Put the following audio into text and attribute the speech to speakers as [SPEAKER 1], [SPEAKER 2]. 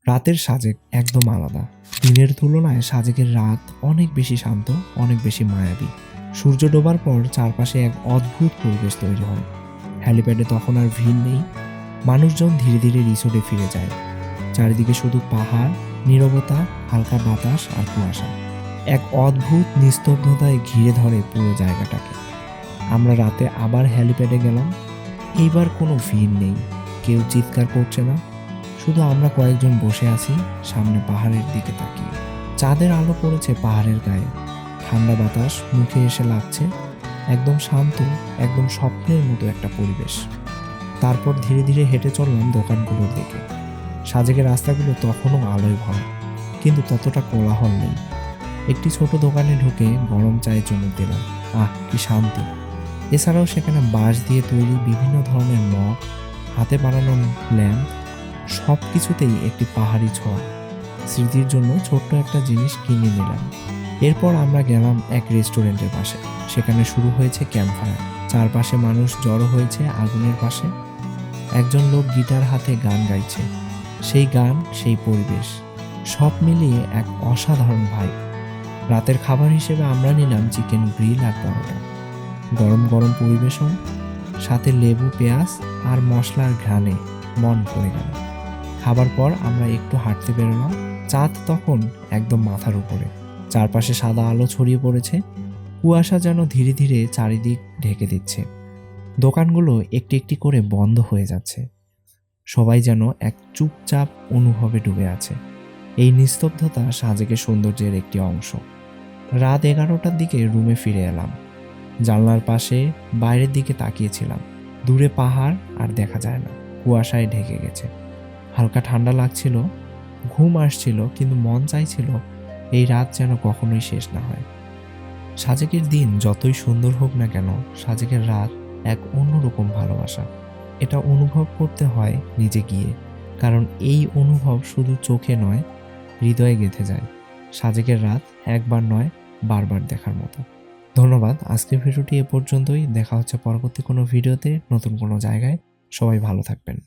[SPEAKER 1] রাতের সাজেক একদম আলাদা। দিনের তুলনায় সাজেকের রাত অনেক বেশি শান্ত, অনেক বেশি মায়াবী। সূর্য ডোবার পর চারপাশে এক অদ্ভুত পরিবেশ তৈরি হয়। হ্যালিপ্যাডে তখন আর ভিড় নেই। মানুষজন ধীরে ধীরে রিসোর্টে ফিরে যায়। চারিদিকে শুধু পাহাড়, নীরবতা, হালকা বাতাস আর কুয়াশা। এক অদ্ভুত নিস্তব্ধতায় ঘিরে ধরে পুরো জায়গাটাকে। আমরা রাতে আবার হ্যালিপ্যাডে গেলাম। এইবার কোনো ভিড় নেই, কেউ চিৎকার করছে না, শুধু আমরা কয়েকজন বসে আছি সামনে পাহাড়ের দিকে তাকিয়ে। চাঁদের আলো পড়েছে পাহাড়ের গায়ে, ঠান্ডা বাতাস মুখে এসে লাগছে। একদম শান্ত, একদম স্বপ্নের মতো একটা পরিবেশ। তারপর ধীরে ধীরে হেঁটে চললাম দোকানগুলোর দিকে। সাজেকের রাস্তাগুলো তখনও আলোয় ভরা, কিন্তু ততটা কোলাহল নেই। একটি ছোট দোকানে ঢুকে গরম চায়ে চুমুক দিলাম। কি শান্তি! এছাড়াও সেখানে বাঁশ দিয়ে তৈরি বিভিন্ন ধরনের মগ, হাতে বানানো ল্যাম্প, সব কিছুতেই একটি পাহাড়ি ছোঁয়া। স্মৃতির জন্য ছোট্ট একটা জিনিস কিনে নিলাম। এরপর আমরা গেলাম এক রেস্টুরেন্টের পাশে। সেখানে শুরু হয়েছে ক্যাম্পফায়ার। চারপাশে মানুষ জড়ো হয়েছে আগুনের পাশে। একজন লোক গিটার হাতে গান গাইছে। সেই গান, সেই পরিবেশ, সব মিলিয়ে এক অসাধারণ ভাই। রাতের খাবার হিসেবে আমরা নিলাম চিকেন গ্রিল আর পরোটা। গরম গরম পরিবেশন, সাথে লেবু, পেঁয়াজ আর মশলার ঘ্রাণে মন ভরে গেল। খাবার পর আমরা একটু হাঁটতে বেরোলাম। চাঁদ তখন একদম মাথার উপরে। চারপাশে সাদা আলো ছড়িয়ে পড়েছে। কুয়াশা যেন ধীরে ধীরে চারিদিক ঢেকে দিচ্ছে। দোকানগুলো একটি একটি করে বন্ধ হয়ে যাচ্ছে। সবাই যেন এক চুপচাপ অনুভবে ডুবে আছে। এই নিস্তব্ধতা সাজেকের সৌন্দর্যের একটি অংশ। রাত 11টার দিকে রুমে ফিরে এলাম। জানলার পাশে বাইরের দিকে তাকিয়েছিলাম। দূরে পাহাড় আর দেখা যায় না, কুয়াশায় ঢেকে গেছে। হালকা ঠান্ডা লাগছিল, ঘুম আসছিল, কিন্তু মন চাইছিল এই রাত যেন কখনোই শেষ না হয়। সাজেকের দিন যতই সুন্দর হোক না কেন, সাজেকের রাত এক অন্যরকম ভালোবাসা। এটা অনুভব করতে হয় নিজে গিয়ে, কারণ এই অনুভব শুধু চোখে নয়, হৃদয়ে গেঁথে যায়। সাজেকের রাত একবার নয়, বারবার দেখার মতো। ধন্যবাদ। আজকের ভিডিওটি এ পর্যন্তই। দেখা হচ্ছে পরবর্তী কোনো ভিডিওতে, নতুন কোনো জায়গায়। সবাই ভালো থাকবেন।